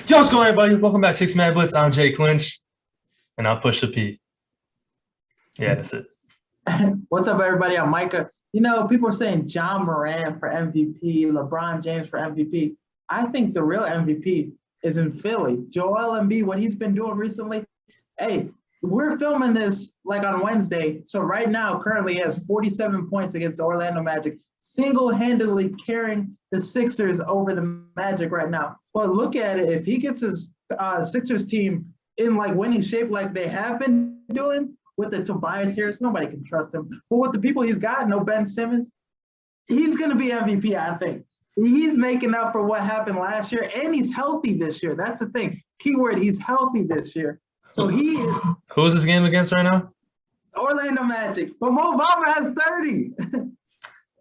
Yo, what's going on, everybody? Welcome back to 6-Man Blitz. I'm Jay Clinch, and I'll push the P. Yeah, that's it. What's up, everybody? I'm Micah. You know, people are saying John Moran for MVP, LeBron James for MVP. I think the real MVP is in Philly. Joel Embiid, what he's been doing recently. Hey, we're filming this like on Wednesday. So right now, currently he has 47 points against the Orlando Magic, single-handedly carrying the Sixers over the Magic right now. But look at it. If he gets his Sixers team in like winning shape like they have been doing with the Tobias Harris, nobody can trust him. But with the people he's got, no Ben Simmons, he's going to be MVP, I think. He's making up for what happened last year, and he's healthy this year. That's the thing. Keyword, he's healthy this year. So he is. Who's this game against right now? Orlando Magic. But Mo Bamba has 30.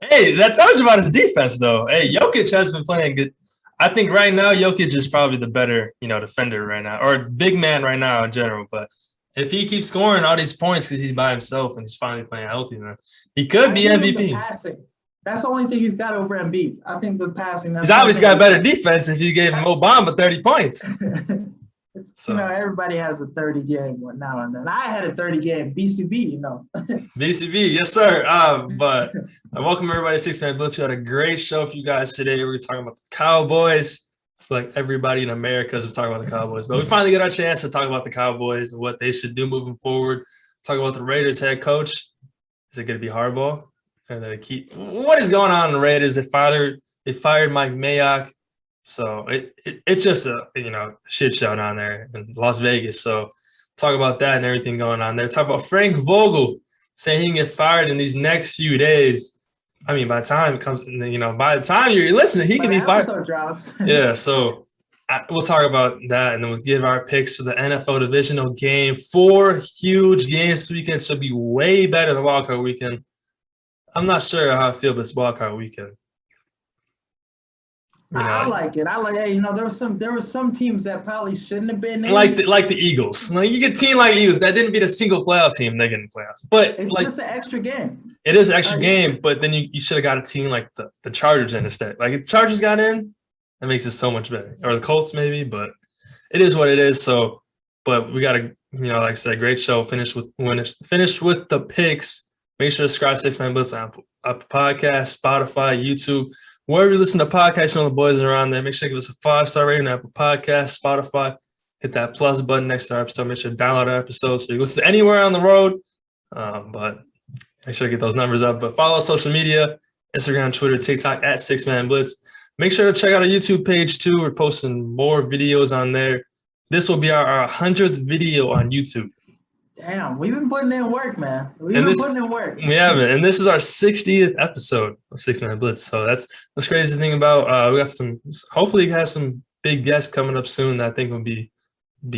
Hey, that tells you about his defense, though. Hey, Jokic has been playing good. I think right now Jokic is probably the better, defender right now, or big man right now in general. But if he keeps scoring all these points because he's by himself and he's finally playing healthy, man, he could be MVP. Passing. That's the only thing he's got over Embiid. I think the passing. He's obviously got better defense if you gave Mo Bamba 30 points. So, everybody has a 30 game now and then. I had a 30 game BCB, BCB, yes, sir. But welcome everybody to 6-Man Blitz. We had a great show for you guys today. We're talking about the Cowboys. I feel like everybody in America is talking about the Cowboys. But we finally get our chance to talk about the Cowboys and what they should do moving forward. Talk about the Raiders head coach. Is it going to be Harbaugh? And then what is going on in the Raiders? They fired Mike Mayock. So it's just a shit show down there in Las Vegas. So talk about that and everything going on there. Talk about Frank Vogel saying he can get fired in these next few days. I mean, by the time it comes, by the time you're listening, he can be fired. Drops. Yeah. So we'll talk about that, and then we'll give our picks for the NFL Divisional game. 4 huge games this weekend should be way better than wildcard weekend. I'm not sure how I feel about this wildcard weekend. I like it. There were some teams that probably shouldn't have been in. Like the Eagles. Like you get a team like Eagles that didn't beat a single playoff team, they get in the playoffs. But it's just an extra game. It is an extra game, but then you should have got a team like the Chargers in instead. Like if the Chargers got in, that makes it so much better. Or the Colts maybe, but it is what it is. So, but we got a like I said, great show. Finish with the picks. Make sure to subscribe to 6-Man Blitz on Apple Podcasts, Spotify, YouTube. Wherever you listen to podcasts, the boys are around there. Make sure to give us a 5-star rating on Apple Podcasts, Spotify. Hit that plus button next to our episode. Make sure to download our episode so you can listen to anywhere on the road. But make sure to get those numbers up. But follow us social media, Instagram, Twitter, TikTok, at 6-Man Blitz. Make sure to check out our YouTube page, too. We're posting more videos on there. This will be our 100th video on YouTube. Damn, we've been putting in work, man. We haven't. And this is our 60th episode of 6-Man Blitz. So that's crazy to think about. We got hopefully have some big guests coming up soon that I think will be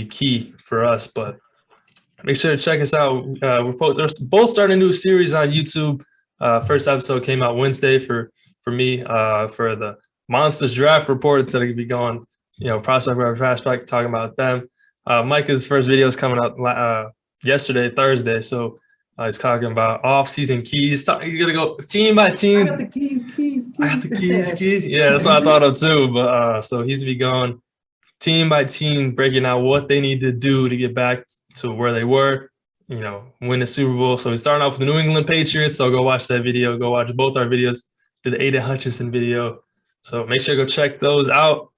key for us. But make sure to check us out. We're both starting a new series on YouTube. First episode came out Wednesday for me for the Monsters Draft Report. It's going to be going, prospect by prospect, talking about them. Micah's first video is coming out yesterday, Thursday. So he's talking about off-season keys. He's gonna go team by team. I got the keys. I got the keys. Yeah, that's what I thought of too. But so he's gonna be going team by team, breaking out what they need to do to get back to where they were. Win the Super Bowl. So he's starting off with the New England Patriots. So go watch that video. Go watch both our videos. Do the Aiden Hutchinson video. So make sure to go check those out.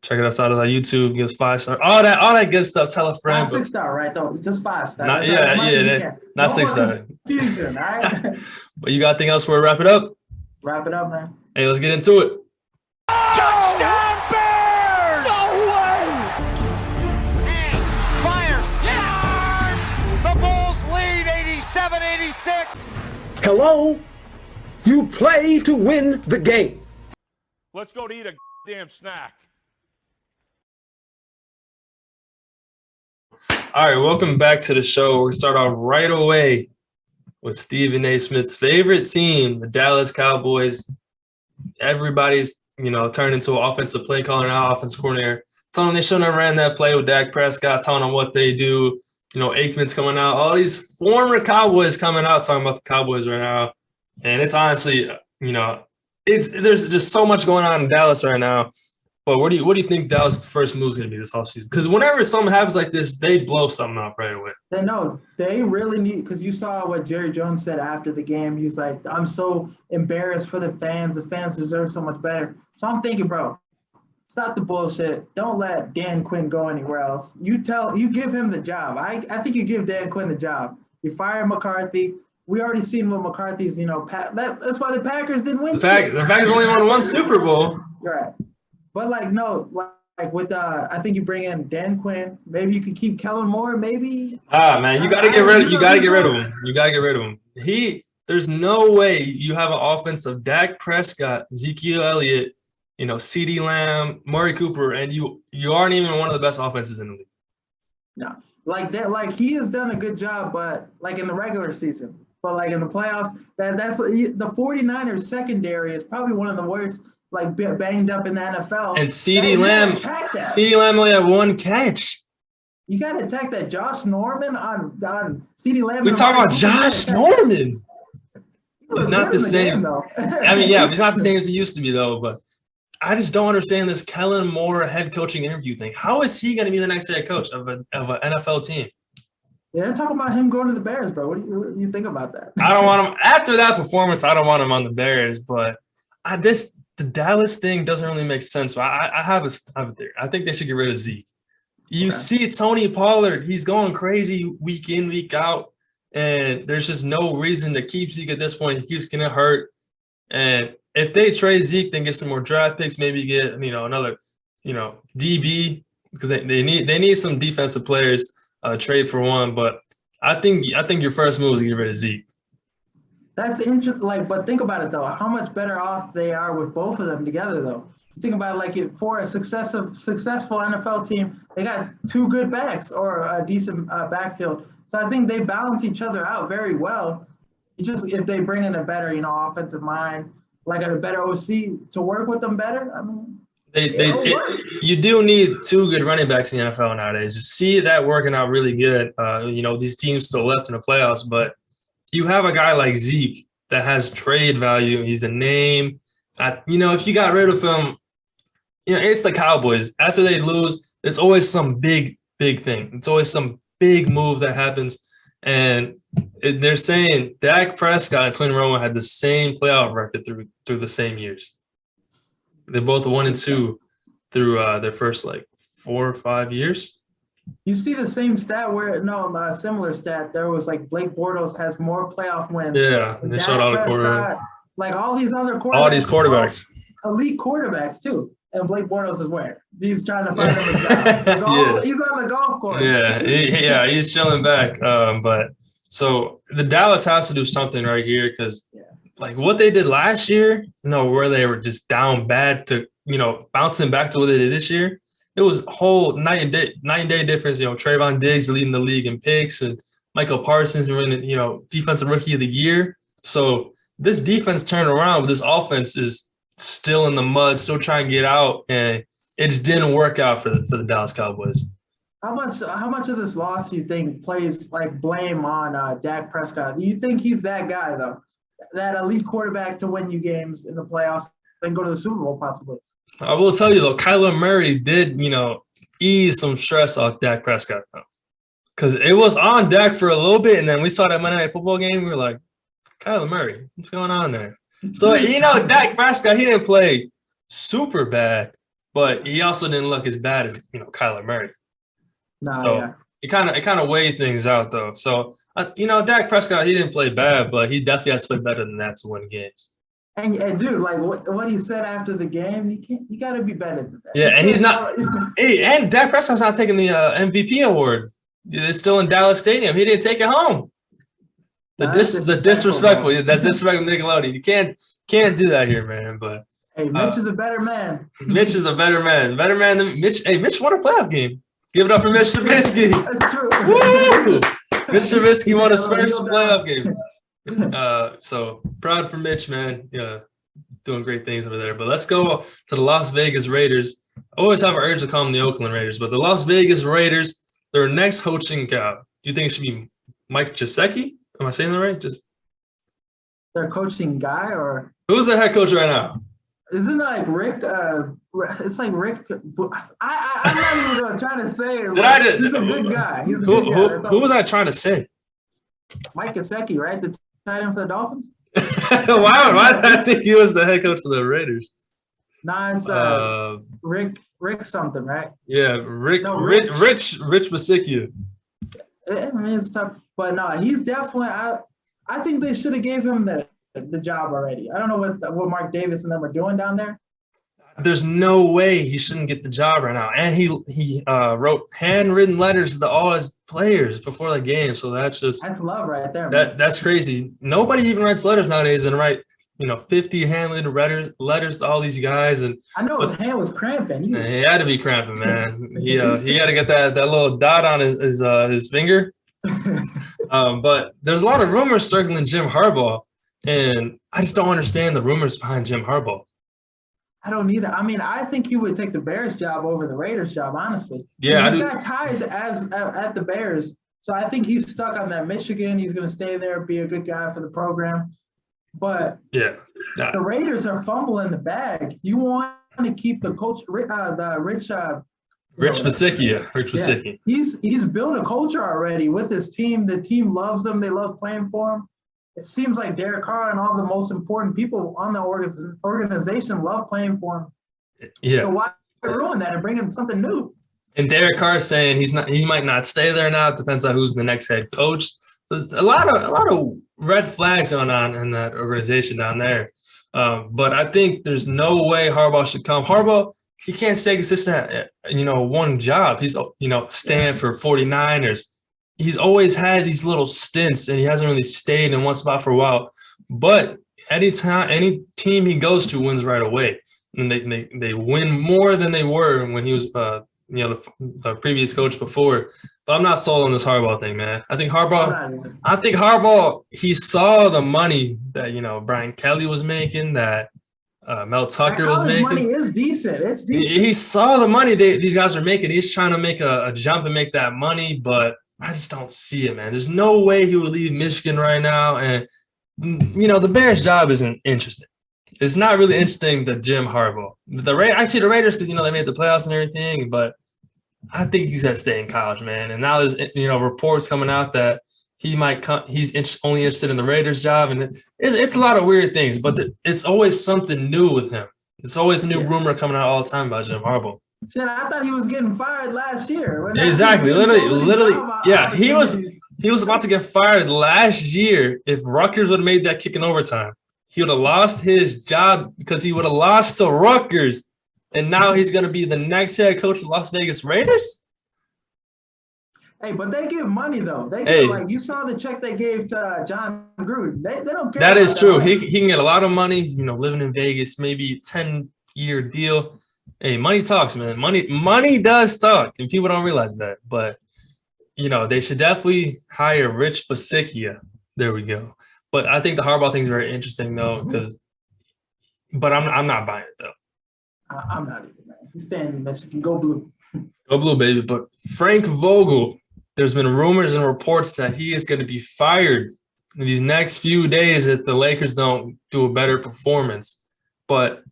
Check us out on YouTube. Give us 5-star. All that good stuff. Tell a friend. 6-star, right? Though, just 5-star. Not 6-star. Confusion, all right? But you got anything else for wrap it up? Wrap it up, man. Hey, let's get into it. Touchdown Bears! No way! Hanks fires. Yes! The Bulls lead 87-86. Hello? You play to win the game. Let's go to eat a damn snack. All right, welcome back to the show. We'll start off right away with Stephen A. Smith's favorite team, the Dallas Cowboys. Everybody's, turned into an offensive play caller now, offensive coordinator. Telling them they shouldn't have ran that play with Dak Prescott, telling them what they do. Aikman's coming out. All these former Cowboys coming out talking about the Cowboys right now. And it's honestly, there's just so much going on in Dallas right now. But what do you think Dallas' first move is going to be this offseason? Because whenever something happens like this, they blow something up right away. They really need, because you saw what Jerry Jones said after the game. He's like, I'm so embarrassed for the fans. The fans deserve so much better. So I'm thinking, bro, stop the bullshit. Don't let Dan Quinn go anywhere else. You give him the job. I think you give Dan Quinn the job. You fire McCarthy. We already seen what McCarthy's, that's why the Packers didn't win. The Packers only won one Super Bowl. Right. But with I think you bring in Dan Quinn. Maybe you can keep Kellen Moore. Maybe. Man, you got to get rid of him. You got to get rid of him. There's no way you have an offense of Dak Prescott, Ezekiel Elliott, CeeDee Lamb, Murray Cooper, and you aren't even one of the best offenses in the league. No, like that. Like he has done a good job, but like in the regular season, but like in the playoffs, that's the 49ers secondary is probably one of the worst. Like banged up in the NFL. And CeeDee Lamb only had one catch. You got to attack that. Josh Norman on CeeDee Lamb. We talking about Josh Norman. He's not the same. He's not the same as he used to be though. But I just don't understand this Kellen Moore head coaching interview thing. How is he going to be the next head coach of an NFL team? Yeah, they're talking about him going to the Bears, bro. What do you think about that? I don't want him after that performance. I don't want him on the Bears, but the Dallas thing doesn't really make sense. But I have a theory. I think they should get rid of Zeke. You see Tony Pollard, he's going crazy week in, week out, and there's just no reason to keep Zeke at this point. He keeps getting hurt. And if they trade Zeke, then get some more draft picks, maybe get another DB, because they need some defensive players. Trade for one, but I think your first move is to get rid of Zeke. That's interesting. But think about it though. How much better off they are with both of them together, though. Think about it, for a successful NFL team, they got two good backs or a decent backfield. So I think they balance each other out very well. If they bring in a better, offensive mind, like a better OC to work with them better. I mean, you do need two good running backs in the NFL nowadays. You see that working out really good. These teams still left in the playoffs, but you have a guy like Zeke that has trade value. He's a name. If you got rid of him, it's the Cowboys. After they lose, it's always some big thing. It's always some big move that happens. And they're saying Dak Prescott and Tony Romo had the same playoff record through the same years. They both 1-2 through their first 4 or 5 years. You see the same stat similar stat. There was Blake Bortles has more playoff wins. Yeah, they showed all the quarterbacks. All these other quarterbacks. All these quarterbacks. Elite quarterbacks too. And Blake Bortles is where? He's trying to find him a job. He's on the golf course. Yeah, he's chilling back. But so the Dallas has to do something right here because what they did last year, where they were just down bad to, bouncing back to what they did this year. It was a whole night and day difference. Trayvon Diggs leading the league in picks and Michael Parsons winning, defensive rookie of the year. So this defense turned around, but this offense is still in the mud, still trying to get out, and it just didn't work out for the Dallas Cowboys. How much of this loss do you think plays blame on Dak Prescott? Do you think he's that guy though, that elite quarterback to win you games in the playoffs and go to the Super Bowl possibly? I will tell you though, Kyler Murray did ease some stress off Dak Prescott though, because it was on Dak for a little bit, and then we saw that Monday Night Football game. We were like, Kyler Murray, what's going on there? So Dak Prescott, he didn't play super bad, but he also didn't look as bad as Kyler Murray. It kind of weighed things out though. So Dak Prescott, he didn't play bad, but he definitely has to play better than that to win games. And dude, what he said after the game, you got to be better than that. Yeah, and he's not. And Dak Prescott's not taking the MVP award. It's still in Dallas Stadium. He didn't take it home. The disrespectful. That's disrespectful Nickelodeon. You can't do that here, man. But hey, Mitch is a better man. Mitch is a better man. Better man than Mitch. Hey, Mitch won a playoff game. Give it up for Mitch Trubisky. That's true. Woo! Mitch Trubisky won his first playoff game. So proud for Mitch, man. Yeah, doing great things over there. But let's go to the Las Vegas Raiders. I always have an urge to call them the Oakland Raiders, but the Las Vegas Raiders, their next coaching job. Do you think it should be Mike Gesicki? Am I saying that right? Just their coaching guy, or who's their head coach right now? Isn't it like Rick? It's like Rick. I'm not even gonna try to say it. He's a good guy. He's a good guy. Who was I trying to say? Mike Gesicki, right? The tight end for the Dolphins. Why did I think he was the head coach of the Raiders? Nah, it's Rick something, right? Yeah, Rich Bisaccia. I mean, it's tough, but no, he's definitely. I think they should have gave him the job already. I don't know what Mark Davis and them are doing down there. There's no way he shouldn't get the job right now. And he wrote handwritten letters to all his players before the game. So that's love right there, man. That's crazy. Nobody even writes letters nowadays and write 50 handwritten letters to all these guys. And I know his hand was cramping. He had to be cramping, man. He had to get that little dot on his finger. But there's a lot of rumors circling Jim Harbaugh, and I just don't understand the rumors behind Jim Harbaugh. I don't either. I mean, I think he would take the Bears job over the Raiders job, honestly. Yeah, he's got ties at the Bears, so I think he's stuck on that Michigan. He's going to stay there, be a good guy for the program. But the Raiders are fumbling the bag. You want to keep the coach, Rich Bisaccia. Rich Bisaccia. He's built a culture already with this team. The team loves him. They love playing for him. It seems like Derek Carr and all the most important people on the organization love playing for him. Yeah. So why ruin that and bring him something new? And Derek Carr is saying he might not stay there now. It depends on who's the next head coach. So there's a lot of red flags going on in that organization down there. But I think there's no way Harbaugh should come. Harbaugh, he can't stay consistent at one job. He's staying for 49ers. He's always had these little stints, and he hasn't really stayed in one spot for a while. But any team he goes to wins right away, and they win more than they were when he was the previous coach before. But I'm not sold on this Harbaugh thing, man. I think Harbaugh, he saw the money that Brian Kelly was making, that Mel Tucker was making. Money is decent. It's decent. He saw the money these guys are making. He's trying to make a jump and make that money, but I just don't see it, man. There's no way he would leave Michigan right now. And, the Bears job isn't interesting. It's not really interesting to Jim Harbaugh. I see the Raiders because, they made the playoffs and everything, but I think he's going to stay in college, man. And now there's, reports coming out that he might come. He's only interested in the Raiders job. And it's a lot of weird things, but it's always something new with him. It's always a new rumor coming out all the time about Jim Harbaugh. Shit, I thought he was getting fired last year. Exactly. Literally. Yeah, he was about to get fired last year if Rutgers would have made that kick in overtime. He would have lost his job because he would have lost to Rutgers, and now he's going to be the next head coach of the Las Vegas Raiders? Hey, but they give money, though. You saw the check they gave to John Gruden. They don't care. That is true. He can get a lot of money. He's, living in Vegas, maybe a 10-year deal. Hey, money talks, man. Money does talk, and people don't realize that. But, they should definitely hire Rich Bisaccia. There we go. But I think the Harbaugh thing is very interesting, though, but I'm not buying it, though. I'm not either, man. He's staying in Michigan. Go blue. Go blue, baby. But Frank Vogel, there's been rumors and reports that he is going to be fired in these next few days if the Lakers don't do a better performance. But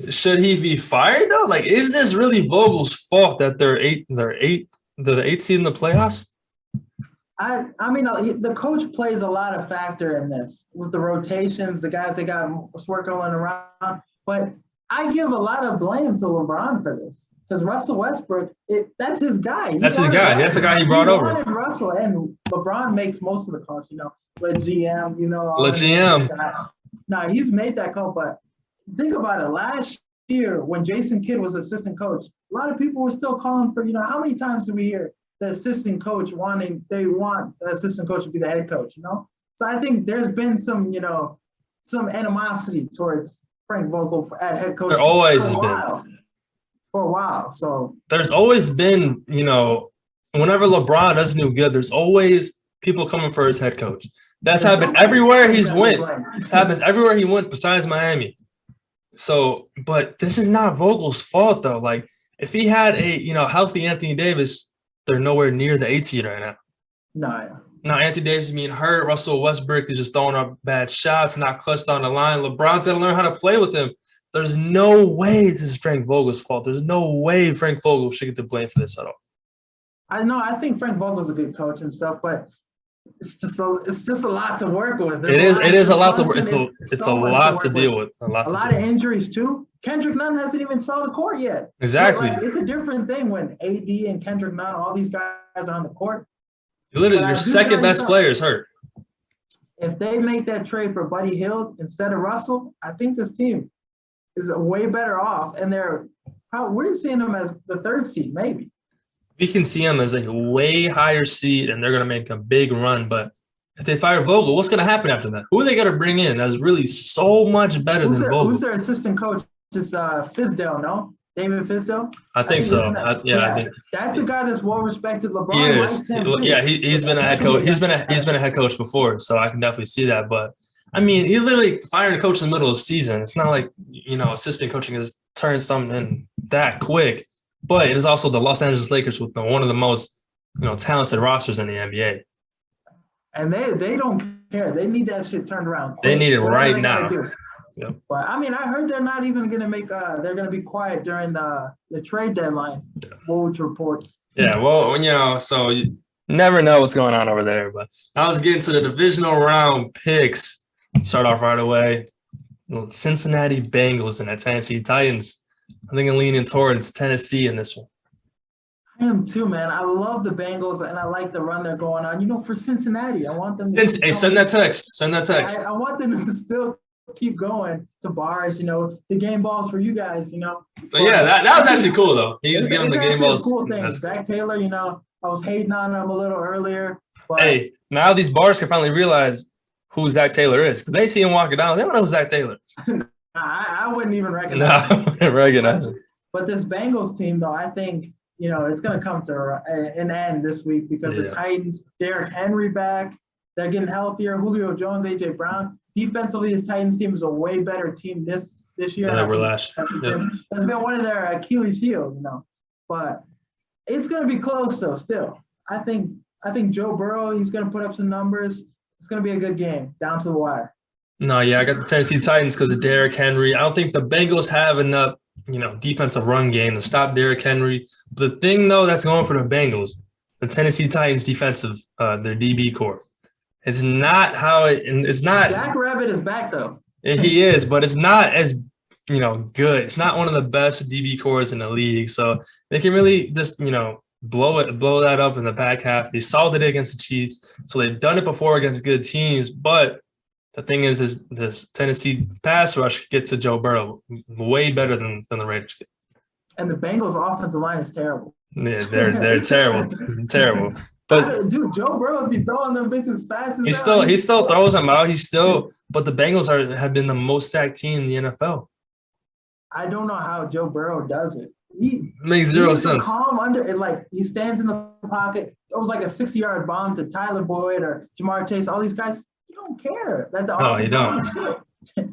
should he be fired though? Like, is this really Vogel's fault that they're the eighth seed in the playoffs? I mean, the coach plays a lot of factor in this with the rotations, the guys that got working around. But I give a lot of blame to LeBron for this because Russell Westbrook, that's his guy. That's his guy. That's the guy he brought over. Wanted Russell, and LeBron makes most of the calls. LeGM. LeGM. Now he's made that call, but. Think about it. Last year, when Jason Kidd was assistant coach, a lot of people were still calling for, how many times do we hear the assistant coach want the assistant coach to be the head coach, So I think there's been some animosity towards Frank Vogel at head coach. There always has been. For a while. So there's always been, whenever LeBron doesn't do good, there's always people coming for his head coach. That's happened everywhere he's went. It happens everywhere he went besides Miami. So, but this is not Vogel's fault, though. Like, if he had a, healthy Anthony Davis, they're nowhere near the 8th seed right now. No. Now, Anthony Davis is being hurt. Russell Westbrook is just throwing up bad shots, not clutched on the line. LeBron's got to learn how to play with him. there's no way this is Frank Vogel's fault. There's no way Frank Vogel should get the blame for this at all. I know. I think Frank Vogel's a good coach and stuff, but it's just a lot to work with. It is a lot to work. It's a lot to deal with. A lot of injuries too. Kendrick Nunn hasn't even saw the court yet. Exactly. Like, it's a different thing when AD and Kendrick Nunn, all these guys are on the court. Literally, your second best player is hurt. If they make that trade for Buddy Hield instead of Russell, I think this team is way better off. And we're seeing them as the 3rd seed, maybe. We can see them as a way higher seed, and they're going to make a big run. But if they fire Vogel, what's going to happen after that? Who are they going to bring in that's really so much better than Vogel? Who's their assistant coach? Just Fizdale, no? David Fizdale? I think so. I think that's a guy that's well respected. LeBron likes him. Yeah, he's been a head coach. He's been a head coach before, so I can definitely see that. But I mean, he literally fired a coach in the middle of the season. It's not like assistant coaching has turned something in that quick. But it is also the Los Angeles Lakers with one of the most talented rosters in the NBA. And they don't care. They need that shit turned around quick. They need it right now. Yep. But I mean, I heard they're not even going to make. They're going to be quiet during the trade deadline. Yeah. Woj report. Yeah, well, so you never know what's going on over there. But I was getting to the divisional round picks. Start off right away. Cincinnati Bengals and the Tennessee Titans. I think I'm leaning towards Tennessee in this one. I am too, man. I love the Bengals, and I like the run they're going on. For Cincinnati, I want them to send that text. Send that text. I want them to still keep going to bars, the game balls for you guys, But yeah, that was actually cool, though. He's giving the game balls. Cool thing. Zach Taylor, I was hating on him a little earlier. But hey, now these bars can finally realize who Zach Taylor is, because they see him walking down. They don't know who Zach Taylor is. I wouldn't even recognize him. I wouldn't recognize him. But this Bengals team, though, I think, it's going to come to an end this week because the Titans, Derrick Henry back, they're getting healthier. Julio Jones, A.J. Brown. Defensively, this Titans team is a way better team this year. Yeah, we're last. That's been one of their Achilles heels, But it's going to be close, though, still. I think Joe Burrow, he's going to put up some numbers. It's going to be a good game, down to the wire. No, yeah, I got the Tennessee Titans because of Derrick Henry. I don't think the Bengals have enough, defensive run game to stop Derrick Henry. The thing, though, that's going for the Bengals, the Tennessee Titans defensive, their DB core. It's not how it's not. Jack Rabbit is back, though. He is, but it's not as, good. It's not one of the best DB cores in the league. So they can really just, blow that up in the back half. They solved it against the Chiefs. So they've done it before against good teams, but the thing is this Tennessee pass rush gets to Joe Burrow way better than the Raiders get. And the Bengals' offensive line is terrible. Yeah, they're terrible, terrible. But dude, Joe Burrow be throwing them bitches fast as he still throws them out. But the Bengals have been the most sacked team in the NFL. I don't know how Joe Burrow does it. He makes zero sense. Calm under it, like he stands in the pocket. It was like a 60-yard bomb to Tyler Boyd or Jamar Chase. All these guys. Don't care that you don't.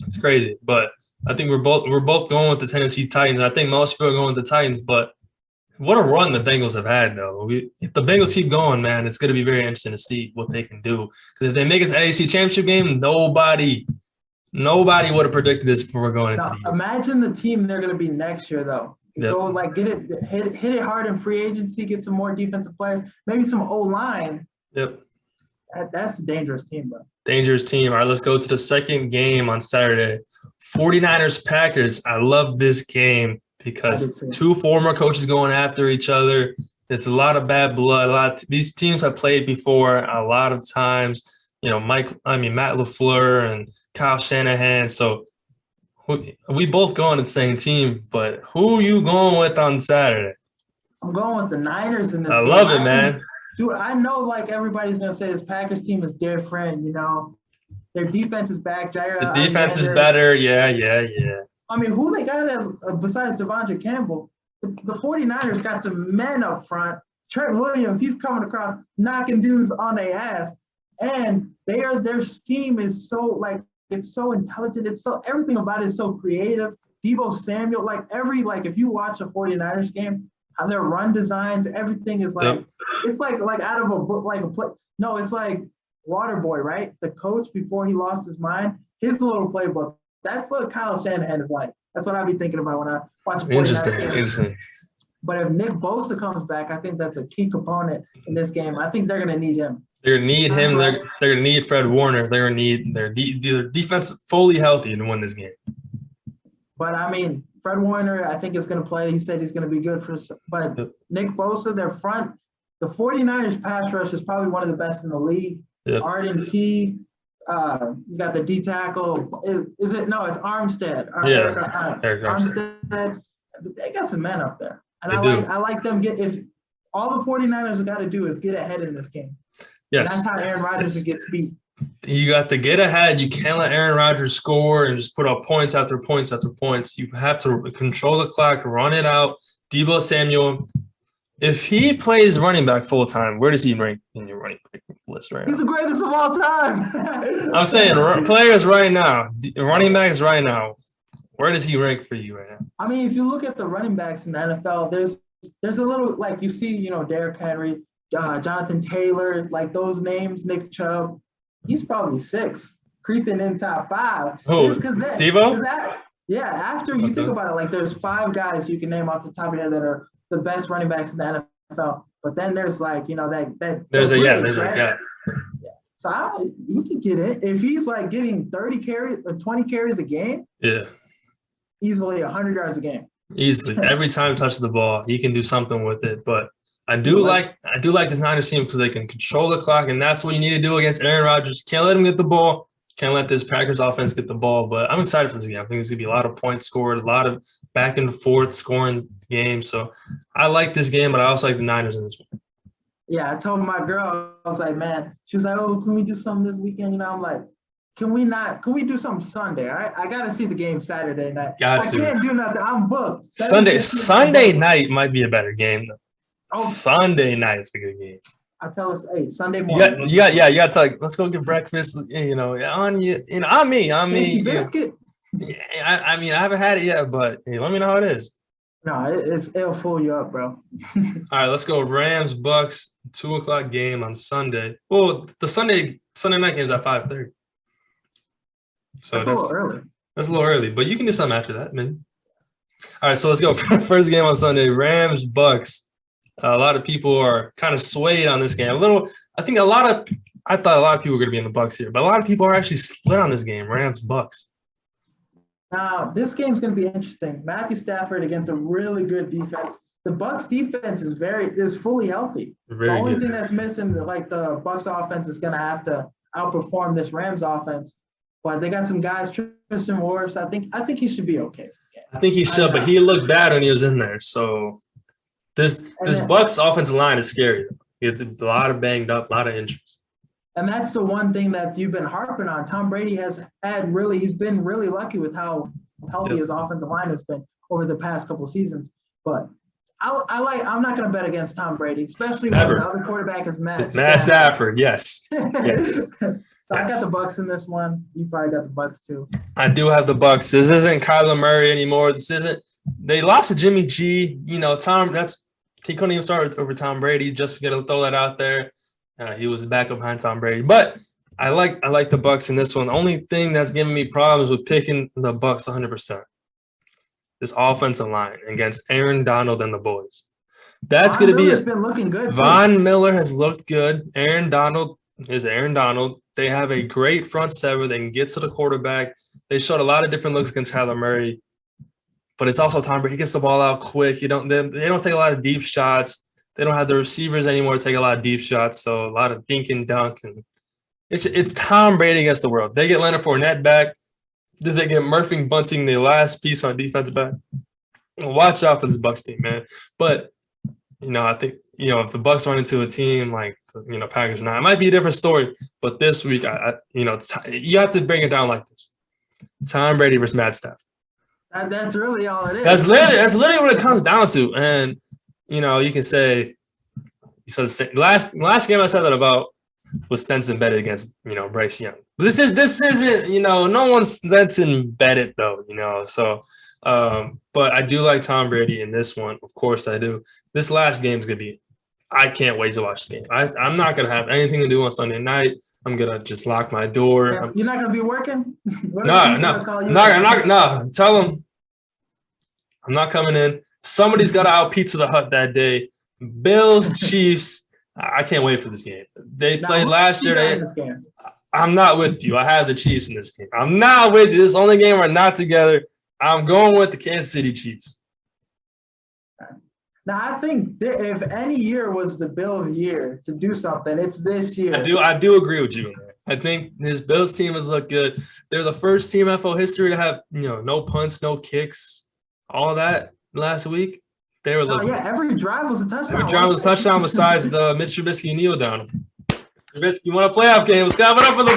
It's crazy, but I think we're both going with the Tennessee Titans. I think most people are going with the Titans, but what a run the Bengals have had, though. If the Bengals keep going, man, it's going to be very interesting to see what they can do. Because if they make it to the AFC Championship game, nobody would have predicted this before going into the year. Imagine the team they're going to be next year, though. Yep. Go hit it hard in free agency, get some more defensive players, maybe some O-line. Yep. That's a dangerous team, bro. Dangerous team. All right, let's go to the second game on Saturday. 49ers-Packers. I love this game because two former coaches going after each other. It's a lot of bad blood. These teams have played before a lot of times. Matt LaFleur and Kyle Shanahan. So we both going to the same team, but who you going with on Saturday? I'm going with the Niners in this game. I love it, man. Dude, I know everybody's going to say this Packers team is different, Their defense is back. The defense is better. Yeah. I mean, who they got besides Devondre Campbell? The 49ers got some men up front. Trent Williams, he's coming across, knocking dudes on their ass. And their scheme is so, it's so intelligent. It's so, everything about it is so creative. Deebo Samuel, if you watch a 49ers game, how their run designs, everything is it's like out of a book, like a play. No, it's like Waterboy, right? The coach, before he lost his mind, his little playbook. That's what Kyle Shanahan is like. That's what I be thinking about when I watch 49ers games. Interesting. But if Nick Bosa comes back, I think that's a key component in this game. I think they're going to need him. They're going to need him. They're going to need Fred Warner. They're going to need their defense fully healthy to win this game. But, I mean, Fred Warner, I think, is going to play. He said he's going to be good for – but Nick Bosa, their front – the 49ers pass rush is probably one of the best in the league. Yep. Arden Key, you got the D tackle. Is it? No, it's Armstead. Eric Armstead. They got some men up there. And I like them if all the 49ers got to do is get ahead in this game. Yes. And that's how Aaron Rodgers gets beat. You got to get ahead. You can't let Aaron Rodgers score and just put up points after points after points. You have to control the clock, run it out. Deebo Samuel, if he plays running back full time, where does he rank in your running back list right now? He's the greatest of all time. I'm saying players right now, running backs right now. Where does he rank for you right now? I mean, if you look at the running backs in the NFL, there's a little like you see, Derrick Henry, Jonathan Taylor, like those names, Nick Chubb. He's probably 6, creeping in top 5. Oh, Deebo? Yeah, after you think about it, like there's 5 guys you can name off the top of your head that are the best running backs in the NFL. But then there's like, there's a gap. Yeah. So he could get it. If he's like getting 30 carries or 20 carries a game, easily 100 yards a game. Easily. Every time he touches the ball, he can do something with it. But I do like this Niners team because they can control the clock, and that's what you need to do against Aaron Rodgers. Can't let him get the ball. Can't let this Packers offense get the ball. But I'm excited for this game. I think there's going to be a lot of points scored, a lot of back and forth scoring games. So I like this game, but I also like the Niners in this one. Yeah, I told my girl, I was like, man, she was like, oh, can we do something this weekend? I'm like, can we do something Sunday? All right, I got to see the game Saturday night. I can't do nothing. I'm booked. Sunday night might be a better game, though. Oh, Sunday night is a good game. I tell us, hey, Sunday morning. You got to tell, like, let's go get breakfast. On me. Biscuit. Yeah, I mean, I haven't had it yet, but hey, let me know how it is. No, it'll fool you up, bro. All right, let's go. Rams Bucks 2:00 game on Sunday. Well, the Sunday night game is at 5:30. So that's a little early. That's a little early, but you can do something after that, man. All right, so let's go. First game on Sunday, Rams Bucks. A lot of people are kind of swayed on this game. I thought a lot of people were going to be in the Bucks here, but a lot of people are actually split on this game. Rams Bucks. Now this game's going to be interesting. Matthew Stafford against a really good defense. The Bucks defense is fully healthy. The only thing that's missing, like the Bucks offense, is going to have to outperform this Rams offense. But they got some guys, Tristan Wirfs. I think he should be okay. I think he should, but he looked bad when he was in there. So this Bucks offensive line is scary. It's a lot of banged up, a lot of injuries. And that's the one thing that you've been harping on. Tom Brady he's been really lucky with how healthy his offensive line has been over the past couple of seasons. But I'm not going to bet against Tom Brady, especially when the other quarterback is Matt Stafford. Yes. Yes. So I got the Bucks in this one. You probably got the Bucks too. I do have the Bucks. This isn't Kyler Murray anymore. They lost to Jimmy G. He couldn't even start over Tom Brady. Just going to throw that out there. He was back up behind Tom Brady. But I like the Bucks in this one. The only thing that's giving me problems with picking the Bucks 100%. This offensive line against Aaron Donald and the boys. That's going to be Miller's been looking good. Von Miller has looked good. Aaron Donald is Aaron Donald. They have a great front seven. They can get to the quarterback. They showed a lot of different looks against Kyler Murray. But it's also Tom Brady. He gets the ball out quick. They don't take a lot of deep shots. They don't have the receivers anymore to take a lot of deep shots. So a lot of dink and dunk. And it's Tom Brady against the world. They get Leonard Fournette back. Did they get Murphy Bunting, the last piece on defense back? Watch out for this Bucks team, man. But, I think, if the Bucks run into a team like, Packers now, it might be a different story. But this week, you have to bring it down like this. Tom Brady versus Matt Stafford. That's really all it is. That's literally what it comes down to. And, you can say – you said the same. Last game I said that about was Stenson betted against, Bryce Young. But this isn't, no one's Stenson betted though, So, but I do like Tom Brady in this one. Of course I do. This last game is going to be I can't wait to watch this game. I'm not gonna have anything to do on Sunday night. I'm gonna just lock my door. You're not gonna be working? No. Tell them I'm not coming in. Somebody's got to out Pizza the Hut that day. Bills, Chiefs. I can't wait for this game. They played last year. I'm not with you. I have the Chiefs in this game. I'm not with you. This is the only game we're not together. I'm going with the Kansas City Chiefs. Now, I think if any year was the Bills' year to do something, it's this year. I do agree with you. I think this Bills team has looked good. They're the first team in NFL history to have no punts, no kicks, all that last week. They were looking. Every drive was a touchdown. Every drive was a touchdown besides the Mitch Trubisky kneel down. Trubisky won a playoff game. Let's give it up for the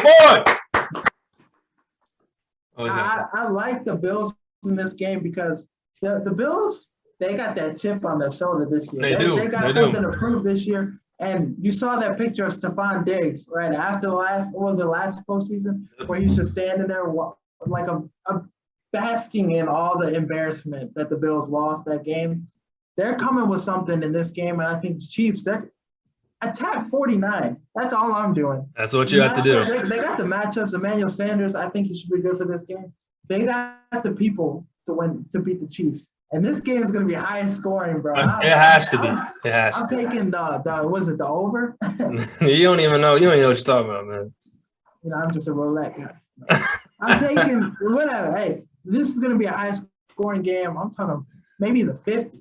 boy. I like the Bills in this game because the Bills, they got that chip on their shoulder this year. They got something to prove this year. And you saw that picture of Stephon Diggs right after the last postseason where he's just standing there like a basking in all the embarrassment that the Bills lost that game. They're coming with something in this game, and I think the Chiefs, they're attack 49. That's all I'm doing. That's what you have to do. They got the matchups. Emmanuel Sanders, I think he should be good for this game. They got the people to beat the Chiefs. And this game is going to be high scoring, bro. It has to be. It has I'm taking the over? You don't even know. You don't even know what you're talking about, man. I'm just a roulette guy. I'm taking whatever. Hey, this is going to be a high scoring game. I'm talking maybe the 50s.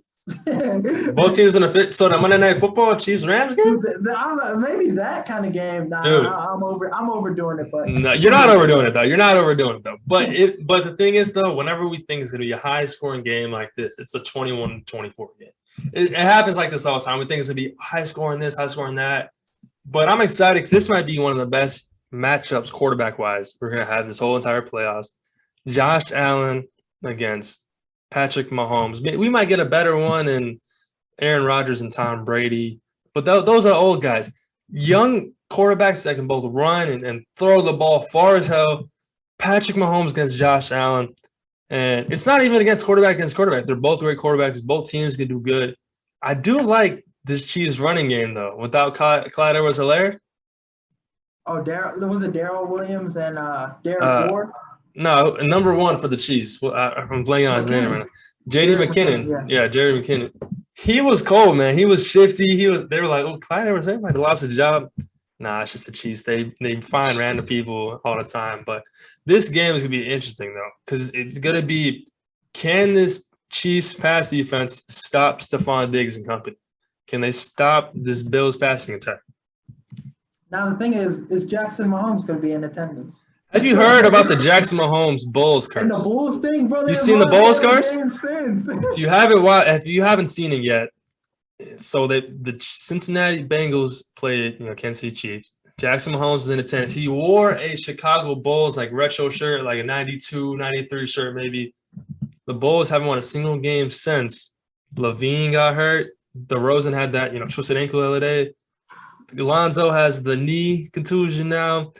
Both teams in the fit. So the Monday Night Football Chiefs Rams game? Maybe that kind of game. Nah, dude, I'm overdoing it, but no, you're not overdoing it though. You're not overdoing it though. But the thing is though, whenever we think it's gonna be a high scoring game like this, it's a 21-24 game. It happens like this all the time. We think it's gonna be high scoring this, high scoring that. But I'm excited because this might be one of the best matchups quarterback wise we're gonna have this whole entire playoffs. Josh Allen against Patrick Mahomes. We might get a better one in Aaron Rodgers and Tom Brady, but those are old guys. Young quarterbacks that can both run and throw the ball far as hell. Patrick Mahomes against Josh Allen. And it's not even against quarterback against quarterback. They're both great quarterbacks. Both teams can do good. I do like this Chiefs running game, though, without Clyde Edwards-Helaire. Oh, was it Darrell Williams and Derek Ward? No, number one for the Chiefs. I'm blanking on his name right now. J.D. McKinnon. Yeah, Jerry McKinnon. He was cold, man. He was shifty. They were like, oh, Clyde Edwards-Helaire might have lost his job. Nah, it's just the Chiefs. They find random people all the time. But this game is going to be interesting, though, because it's going to be, can this Chiefs pass defense stop Stephon Diggs and company? Can they stop this Bills passing attack? Now, the thing is Jackson Mahomes going to be in attendance? Have you heard about the Jackson Mahomes Bulls curse? And the Bulls thing, bro. You seen the Bulls curse? If you haven't seen it yet, so the Cincinnati Bengals played, Kansas City Chiefs. Jackson Mahomes is in attendance. He wore a Chicago Bulls retro shirt, like a 92, 93 shirt maybe. The Bulls haven't won a single game since Levine got hurt. DeRozan had that, twisted ankle the other day. Alonzo has the knee contusion now.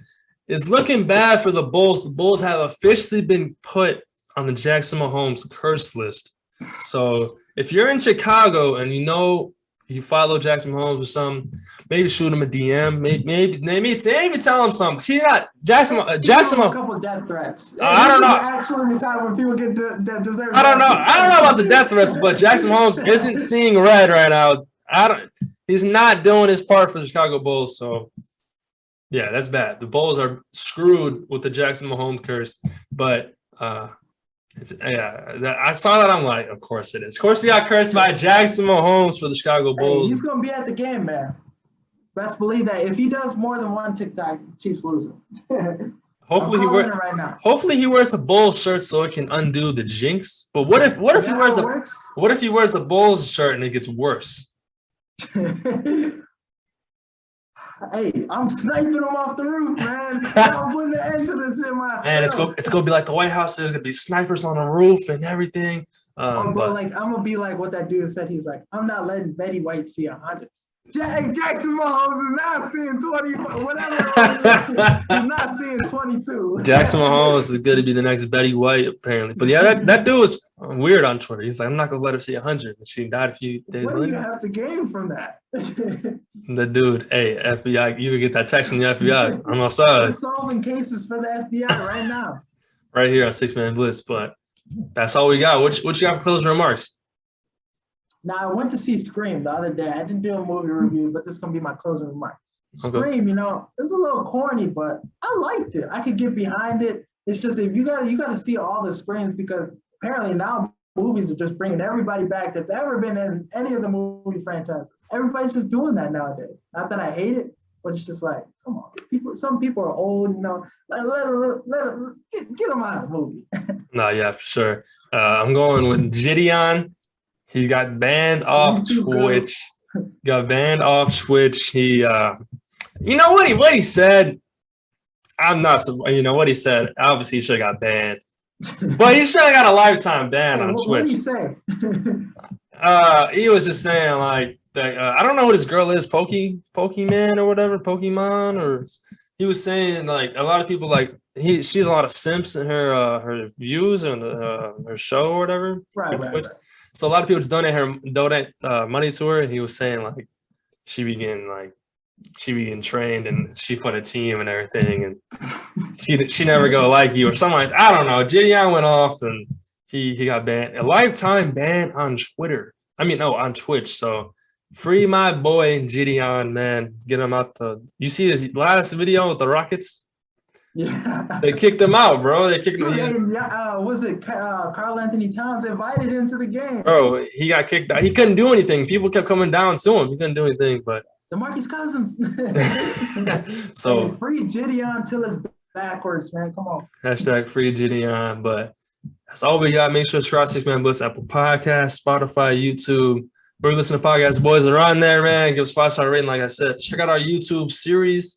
It's looking bad for the Bulls. The Bulls have officially been put on the Jackson Mahomes curse list. So if you're in Chicago and you follow Jackson Mahomes or something, maybe shoot him a DM. Maybe tell him something. He's not Jackson Mahomes. A couple of death threats. I don't know. Actually, the time when people get that deserve. I don't know about the death threats, but Jackson Mahomes isn't seeing red right now. He's not doing his part for the Chicago Bulls. So. Yeah, that's bad. The Bulls are screwed with the Jackson Mahomes curse. But, I saw that. I'm like, of course it is. Of course, we got cursed by Jackson Mahomes for the Chicago Bulls. Hey, he's going to be at the game, man. Best believe that. If he does more than one TikTok, Chiefs losing. Hopefully he wears a Bulls shirt so it can undo the jinx. But what if he wears a Bulls shirt and it gets worse? Hey, I'm sniping them off the roof, man. I'm putting the end to this in myself. Man, it's gonna be like the White House. There's gonna be snipers on the roof and everything. I'm gonna be like what that dude said. He's like, I'm not letting Betty White see 100. Jackson Mahomes is not seeing 20, whatever it was. He's not seeing 22. Jackson Mahomes is going to be the next Betty White, apparently. But yeah, that dude was weird on Twitter. He's like, I'm not going to let her see 100. And she died a few days later. What do you have to gain from that? The dude, hey, FBI, you can get that text from the FBI. I'm outside. I'm solving cases for the FBI right now. Right here on Six Man Blitz. But that's all we got. What you got for closing remarks? Now, I went to see Scream the other day. I didn't do a movie review, but this is going to be my closing remark. Scream, you know, it's a little corny, but I liked it. I could get behind it. It's just if you got to see all the Screams because apparently now movies are just bringing everybody back that's ever been in any of the movie franchises. Everybody's just doing that nowadays. Not that I hate it, but it's just like, come on. Some people are old, you know. Get them out of the movie. No, yeah, for sure. I'm going with Gideon. He got banned off Twitch. Got banned off Twitch. He, you know what he said? I'm not. You know what he said? Obviously, he should have got banned, but he should have got a lifetime ban on Twitch. What did he say? He was just saying like that. I don't know what his girl is, Pokemon or whatever, Pokemon, or he was saying like a lot of people like she's a lot of simps in her views and her show or whatever. Right. So a lot of people just donate money to her, and he was saying like she be getting trained and she for the team and everything, and she never go like you or something like that. I don't know. Gideon went off and he got banned, a lifetime ban on Twitter. On Twitch. So free my boy Gideon, man. Get him out you see his last video with the Rockets? Yeah, they kicked him out, bro. They kicked him. Was it Karl Anthony Towns invited into the game? Bro, he got kicked out. He couldn't do anything. People kept coming down to him. He couldn't do anything. But DeMarcus Cousins. So free Gideon till it's backwards, man. Come on. Hashtag free Gideon. But that's all we got. Make sure to try Six Man Blitz, Apple Podcasts, Spotify, YouTube. We're listening to podcasts. Boys are on there, man. Give us 5-star rating. Like I said, check out our YouTube series.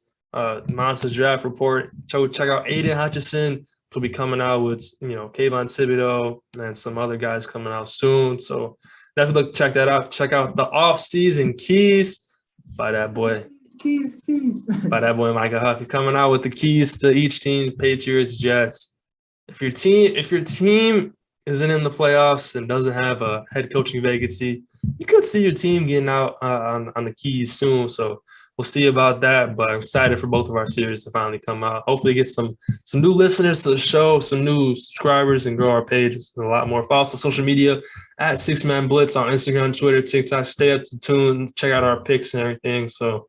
Monsters Draft Report. Check out Aiden Hutchinson. He'll be coming out with, Kayvon Thibodeau and some other guys coming out soon. So definitely check that out. Check out the off-season keys by that boy. Keys. By that boy Micah Huff. He's coming out with the keys to each team: Patriots, Jets. If your team isn't in the playoffs and doesn't have a head coaching vacancy, you could see your team getting out on the keys soon. So we'll see about that, but I'm excited for both of our series to finally come out. Hopefully get some new listeners to the show, some new subscribers, and grow our page and a lot more. Follow us on social media at Six Man Blitz on Instagram, Twitter, TikTok. Stay up to tune. Check out our picks and everything. So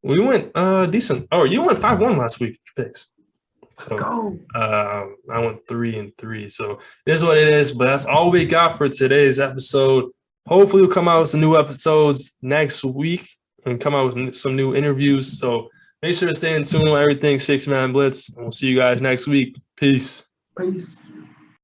we went decent. Oh, you went 5-1 last week for picks. So, Let's go. I went 3-3. So it is what it is, but that's all we got for today's episode. Hopefully we'll come out with some new episodes next week and come out with some new interviews. So make sure to stay in tune with everything Six Man Blitz. And we'll see you guys next week. Peace. Peace.